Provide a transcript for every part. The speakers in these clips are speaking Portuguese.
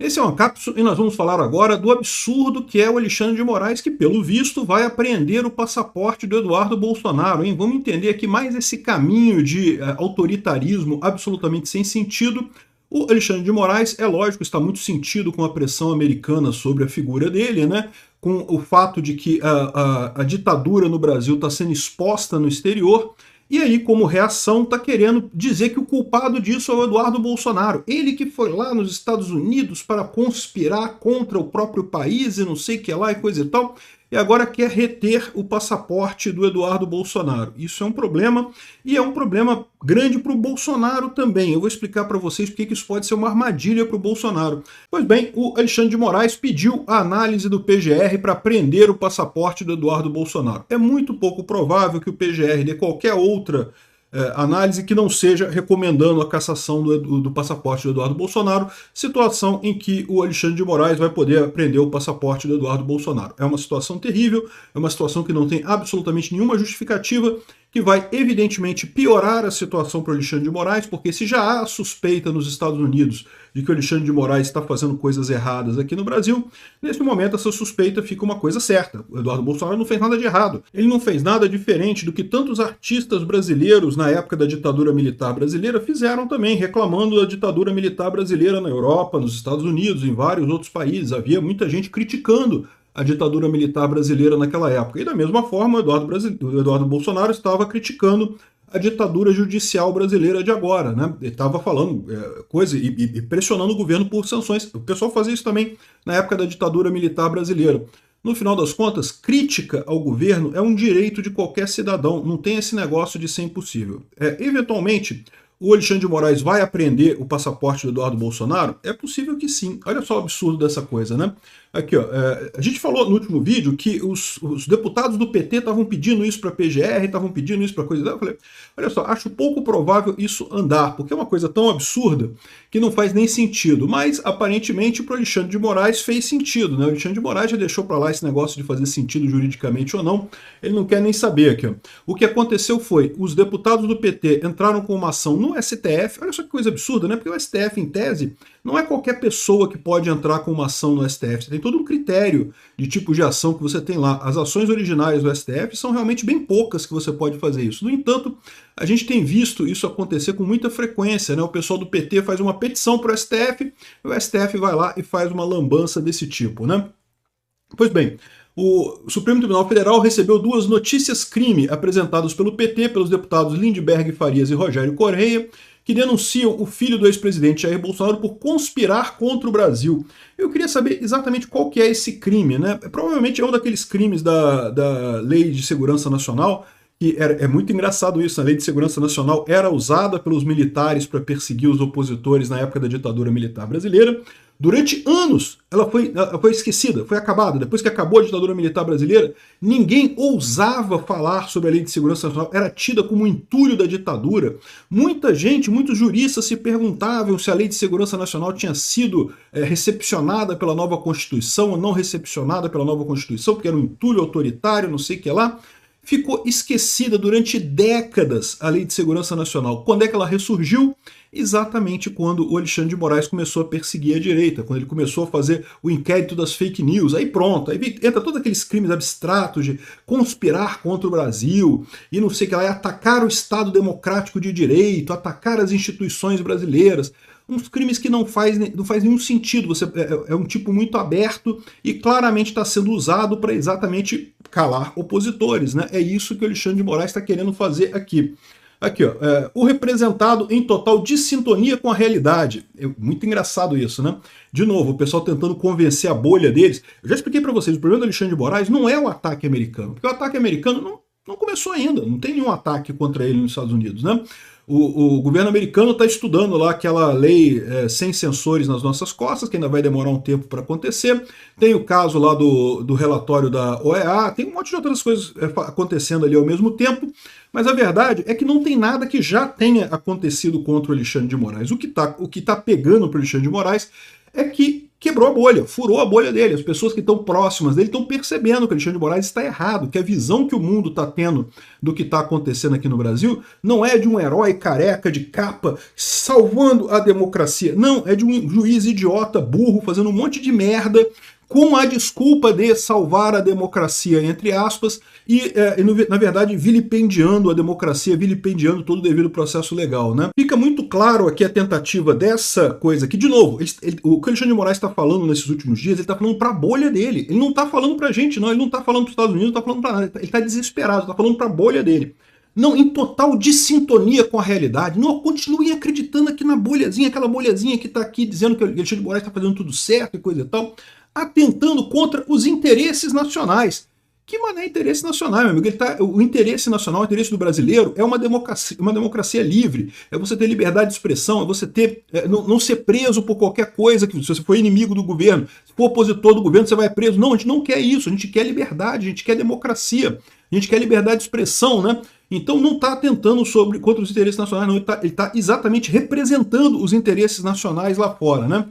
Esse é uma cápsula e nós vamos falar agora do absurdo que é o Alexandre de Moraes, que pelo visto vai apreender o passaporte do Eduardo Bolsonaro, hein? Vamos entender aqui mais esse caminho de autoritarismo absolutamente sem sentido. O Alexandre de Moraes, é lógico, está muito sentido com a pressão americana sobre a figura dele, né? Com o fato de que a ditadura no Brasil está sendo exposta no exterior. E aí, como reação, está querendo dizer que o culpado disso é o Eduardo Bolsonaro. Ele que foi lá nos Estados Unidos para conspirar contra o próprio país e não sei o que lá e coisa e tal, e agora quer reter o passaporte do Eduardo Bolsonaro. Isso é um problema, e é um problema grande para o Bolsonaro também. Eu vou explicar para vocês porque isso pode ser uma armadilha para o Bolsonaro. Pois bem, o Alexandre de Moraes pediu a análise do PGR para prender o passaporte do Eduardo Bolsonaro. É muito pouco provável que o PGR dê qualquer outra análise que não seja recomendando a cassação do passaporte do Eduardo Bolsonaro, situação em que o Alexandre de Moraes vai poder apreender o passaporte do Eduardo Bolsonaro. É uma situação terrível, é uma situação que não tem absolutamente nenhuma justificativa, que vai evidentemente piorar a situação para o Alexandre de Moraes, porque se já há suspeita nos Estados Unidos de que o Alexandre de Moraes está fazendo coisas erradas aqui no Brasil, nesse momento essa suspeita fica uma coisa certa. O Eduardo Bolsonaro não fez nada de errado. Ele não fez nada diferente do que tantos artistas brasileiros na época da ditadura militar brasileira fizeram também, reclamando da ditadura militar brasileira na Europa, nos Estados Unidos, em vários outros países. Havia muita gente criticando a ditadura militar brasileira naquela época. E da mesma forma, o Eduardo Bolsonaro estava criticando a ditadura judicial brasileira de agora, né? Ele estava falando coisa e pressionando o governo por sanções. O pessoal fazia isso também na época da ditadura militar brasileira. No final das contas, crítica ao governo é um direito de qualquer cidadão, não tem esse negócio de ser impossível. Eventualmente, o Alexandre de Moraes vai apreender o passaporte do Eduardo Bolsonaro? É possível que sim. Olha só o absurdo dessa coisa, né? Aqui, ó, a gente falou no último vídeo que os deputados do PT estavam pedindo isso para a PGR, estavam pedindo isso para coisa. Eu falei, olha só, acho pouco provável isso andar, porque é uma coisa tão absurda que não faz nem sentido. Mas, aparentemente, para o Alexandre de Moraes fez sentido, né? O Alexandre de Moraes já deixou para lá esse negócio de fazer sentido juridicamente ou não. Ele não quer nem saber aqui, ó. O que aconteceu foi, os deputados do PT entraram com uma ação no STF. Olha só que coisa absurda, né? Porque o STF, em tese, não é qualquer pessoa que pode entrar com uma ação no STF. Você tem todo um critério de tipo de ação que você tem lá. As ações originárias do STF são realmente bem poucas que você pode fazer isso. No entanto, a gente tem visto isso acontecer com muita frequência, né? O pessoal do PT faz uma petição para o STF, e o STF vai lá e faz uma lambança desse tipo, né? Pois bem, o Supremo Tribunal Federal recebeu duas notícias-crime apresentadas pelo PT, pelos deputados Lindbergh Farias e Rogério Correia, que denunciam o filho do ex-presidente Jair Bolsonaro por conspirar contra o Brasil. Eu queria saber exatamente qual que é esse crime, né? Provavelmente é um daqueles crimes da Lei de Segurança Nacional, que é muito engraçado isso. A Lei de Segurança Nacional era usada pelos militares para perseguir os opositores na época da ditadura militar brasileira. Durante anos, ela foi esquecida, foi acabada. Depois que acabou a ditadura militar brasileira, ninguém ousava falar sobre a Lei de Segurança Nacional, era tida como um entulho da ditadura. Muita gente, muitos juristas se perguntavam se a Lei de Segurança Nacional tinha sido recepcionada pela nova Constituição ou não recepcionada pela nova Constituição, porque era um entulho autoritário, não sei o que lá. Ficou esquecida durante décadas a Lei de Segurança Nacional. Quando é que ela ressurgiu? Exatamente quando o Alexandre de Moraes começou a perseguir a direita, quando ele começou a fazer o inquérito das fake news. Aí pronto, aí entra todos aqueles crimes abstratos de conspirar contra o Brasil e não sei o que lá, e atacar o Estado democrático de direito, atacar as instituições brasileiras. Uns crimes que não faz nenhum sentido. É um tipo muito aberto e claramente está sendo usado para exatamente calar opositores, né? É isso que o Alexandre de Moraes está querendo fazer aqui. Aqui, ó, o representado em total dissintonia com a realidade. É muito engraçado isso, né? De novo, o pessoal tentando convencer a bolha deles. Eu já expliquei para vocês, o problema do Alexandre de Moraes não é o ataque americano, porque o ataque americano não começou ainda, não tem nenhum ataque contra ele nos Estados Unidos, né? O governo americano está estudando lá aquela lei sem censores nas nossas costas, que ainda vai demorar um tempo para acontecer. Tem o caso lá do relatório da OEA, tem um monte de outras coisas acontecendo ali ao mesmo tempo, mas a verdade é que não tem nada que já tenha acontecido contra o Alexandre de Moraes. O que tá pegando para o Alexandre de Moraes é que quebrou a bolha, furou a bolha dele. As pessoas que estão próximas dele estão percebendo que o Alexandre de Moraes está errado, que a visão que o mundo está tendo do que está acontecendo aqui no Brasil não é de um herói careca de capa salvando a democracia. Não, é de um juiz idiota, burro, fazendo um monte de merda com a desculpa de salvar a democracia, entre aspas, e na verdade vilipendiando a democracia, vilipendiando todo o devido processo legal, né? Fica muito claro aqui a tentativa dessa coisa, que de novo, o que o Alexandre de Moraes está falando nesses últimos dias, ele está falando para a bolha dele, ele não está falando para a gente, não, ele não está falando para os Estados Unidos, não está falando para nada, ele está desesperado, está falando para a bolha dele. Não, em total dissintonia com a realidade. Não, continuem acreditando aqui na bolhazinha, aquela bolhazinha que está aqui dizendo que o Alexandre de Moraes está fazendo tudo certo e coisa e tal, atentando contra os interesses nacionais. Que mané interesse nacional, meu amigo? O interesse nacional, o interesse do brasileiro é uma democracia livre, é você ter liberdade de expressão, é você ter, não ser preso por qualquer coisa, que se você for inimigo do governo, se for opositor do governo, você vai preso. Não, a gente não quer isso, a gente quer liberdade, a gente quer democracia, a gente quer liberdade de expressão, né? Então não está atentando contra os interesses nacionais, não, ele está exatamente representando os interesses nacionais lá fora, né?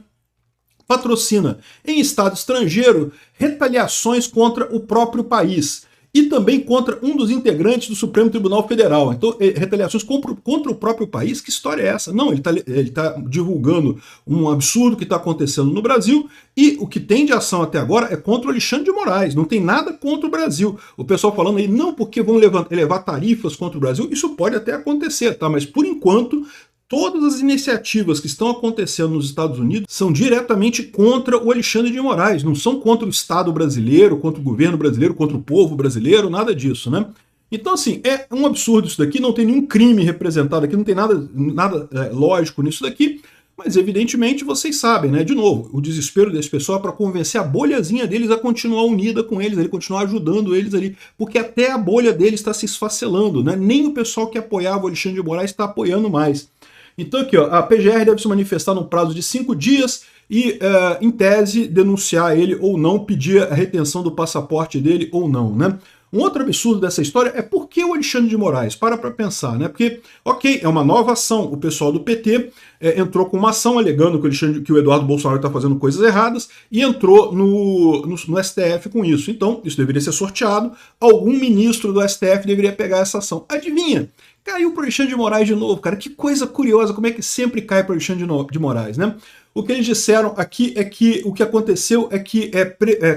Patrocina em estado estrangeiro retaliações contra o próprio país e também contra um dos integrantes do Supremo Tribunal Federal. Então, retaliações contra o próprio país, que história é essa? Não, ele tá divulgando um absurdo que está acontecendo no Brasil e o que tem de ação até agora é contra o Alexandre de Moraes, não tem nada contra o Brasil. O pessoal falando aí, não, porque vão elevar tarifas contra o Brasil, isso pode até acontecer, tá? Mas por enquanto, todas as iniciativas que estão acontecendo nos Estados Unidos são diretamente contra o Alexandre de Moraes, não são contra o Estado brasileiro, contra o governo brasileiro, contra o povo brasileiro, nada disso, né? Então, assim, é um absurdo isso daqui, não tem nenhum crime representado aqui, não tem nada lógico nisso daqui, mas evidentemente vocês sabem, né? De novo, o desespero desse pessoal é para convencer a bolhazinha deles a continuar unida com eles, continuar ajudando eles ali, porque até a bolha deles está se esfacelando, né? Nem o pessoal que apoiava o Alexandre de Moraes está apoiando mais. Então aqui, ó, a PGR deve se manifestar no prazo de 5 dias e, em tese, denunciar ele ou não, pedir a retenção do passaporte dele ou não, né? Um outro absurdo dessa história é por que o Alexandre de Moraes? Para pensar, né? Porque, ok, é uma nova ação. O pessoal do PT entrou com uma ação alegando que o Eduardo Bolsonaro está fazendo coisas erradas e entrou no STF com isso. Então, isso deveria ser sorteado. Algum ministro do STF deveria pegar essa ação. Adivinha? Caiu para o Alexandre de Moraes de novo, cara. Que coisa curiosa, como é que sempre cai para o Alexandre de Moraes, né? O que eles disseram aqui é que o que aconteceu é que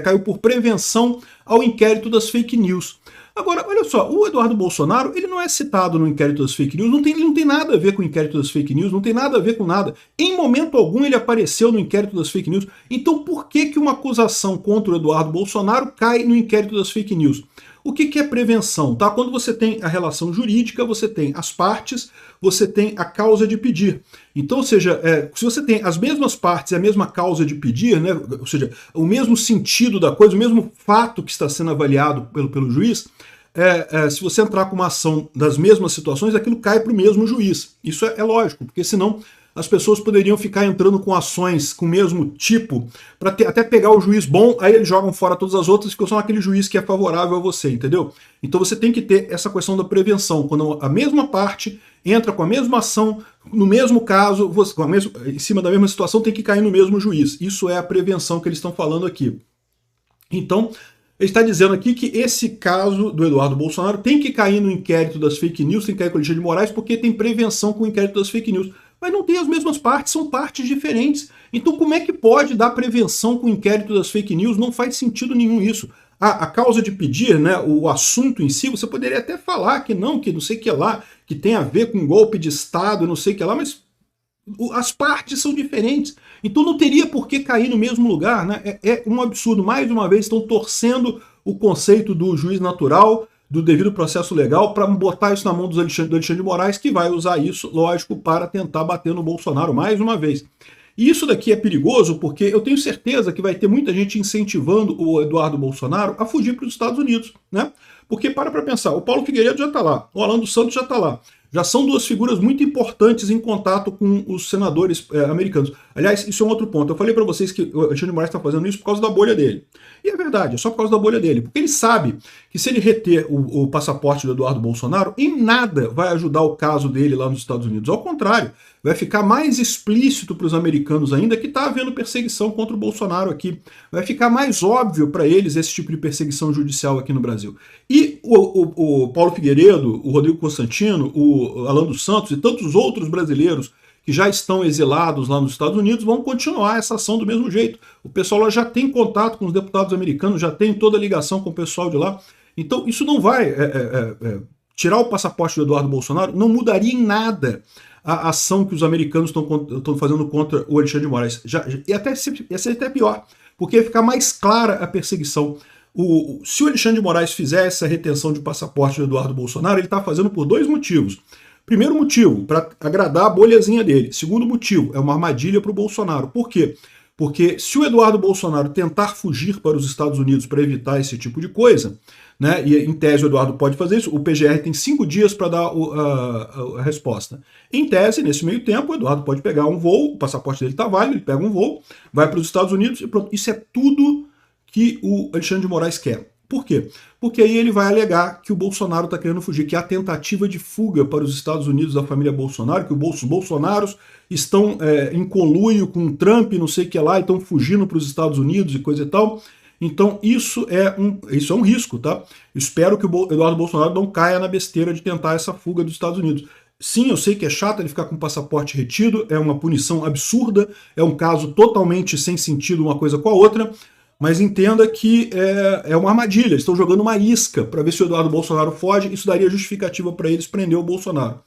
caiu por prevenção ao inquérito das fake news. Agora, olha só, o Eduardo Bolsonaro, ele não é citado no inquérito das fake news, ele não tem nada a ver com o inquérito das fake news, não tem nada a ver com nada. Em momento algum ele apareceu no inquérito das fake news. Então por que uma acusação contra o Eduardo Bolsonaro cai no inquérito das fake news? O que é prevenção? Tá? Quando você tem a relação jurídica, você tem as partes, você tem a causa de pedir. Então, ou seja, se você tem as mesmas partes e a mesma causa de pedir, né, ou seja, o mesmo sentido da coisa, o mesmo fato que está sendo avaliado pelo juiz, se você entrar com uma ação das mesmas situações, aquilo cai para o mesmo juiz. Isso é lógico, porque senão as pessoas poderiam ficar entrando com ações com o mesmo tipo, para até pegar o juiz bom, aí eles jogam fora todas as outras e ficam só naquele juiz que é favorável a você, entendeu? Então você tem que ter essa questão da prevenção. Quando a mesma parte entra com a mesma ação, no mesmo caso, em cima da mesma situação, tem que cair no mesmo juiz. Isso é a prevenção que eles estão falando aqui. Então, ele está dizendo aqui que esse caso do Eduardo Bolsonaro tem que cair no inquérito das fake news, tem que cair com o Alexandre de Moraes, porque tem prevenção com o inquérito das fake news. Mas não tem as mesmas partes, são partes diferentes. Então como é que pode dar prevenção com o inquérito das fake news? Não faz sentido nenhum isso. A causa de pedir, né, o assunto em si, você poderia até falar que não sei o que lá, que tem a ver com golpe de Estado, não sei o que lá, mas as partes são diferentes. Então não teria por que cair no mesmo lugar, né? É um absurdo. Mais uma vez estão torcendo o conceito do juiz natural, do devido processo legal, para botar isso na mão do Alexandre de Moraes, que vai usar isso, lógico, para tentar bater no Bolsonaro mais uma vez. E isso daqui é perigoso porque eu tenho certeza que vai ter muita gente incentivando o Eduardo Bolsonaro a fugir para os Estados Unidos, né? Porque para pensar, o Paulo Figueiredo já está lá, o Alan dos Santos já está lá. Já são duas figuras muito importantes em contato com os senadores americanos. Aliás, isso é um outro ponto. Eu falei para vocês que o Alexandre de Moraes está fazendo isso por causa da bolha dele. E é verdade, é só por causa da bolha dele. Porque ele sabe que se ele reter o passaporte do Eduardo Bolsonaro, em nada vai ajudar o caso dele lá nos Estados Unidos. Ao contrário, vai ficar mais explícito para os americanos ainda que está havendo perseguição contra o Bolsonaro aqui. Vai ficar mais óbvio para eles esse tipo de perseguição judicial aqui no Brasil. E o Paulo Figueiredo, o Rodrigo Constantino, o Alan dos Santos e tantos outros brasileiros que já estão exilados lá nos Estados Unidos vão continuar essa ação do mesmo jeito. O pessoal lá já tem contato com os deputados americanos, já tem toda a ligação com o pessoal de lá. Então isso não vai tirar o passaporte do Eduardo Bolsonaro, não mudaria em nada a ação que os americanos estão fazendo contra o Alexandre de Moraes. Ia ser até pior, porque ia ficar mais clara a perseguição. Se o Alexandre de Moraes fizer essa retenção de passaporte do Eduardo Bolsonaro, ele está fazendo por dois motivos. Primeiro motivo, para agradar a bolhazinha dele. Segundo motivo, é uma armadilha para o Bolsonaro. Por quê? Porque se o Eduardo Bolsonaro tentar fugir para os Estados Unidos para evitar esse tipo de coisa, né, e em tese o Eduardo pode fazer isso, o PGR tem 5 dias para dar a resposta. Em tese, nesse meio tempo, o Eduardo pode pegar um voo, o passaporte dele está válido, ele pega um voo, vai para os Estados Unidos e pronto. Isso é tudo que o Alexandre de Moraes quer. Por quê? Porque aí ele vai alegar que o Bolsonaro está querendo fugir, que há tentativa de fuga para os Estados Unidos da família Bolsonaro, que os Bolsonaros estão em conluio com o Trump, não sei o que lá, e estão fugindo para os Estados Unidos e coisa e tal. Então isso é um risco, tá? Espero que o Eduardo Bolsonaro não caia na besteira de tentar essa fuga dos Estados Unidos. Sim, eu sei que é chato ele ficar com o passaporte retido, é uma punição absurda, é um caso totalmente sem sentido uma coisa com a outra, mas entenda que é uma armadilha, eles estão jogando uma isca para ver se o Eduardo Bolsonaro foge, isso daria justificativa para eles prender o Bolsonaro.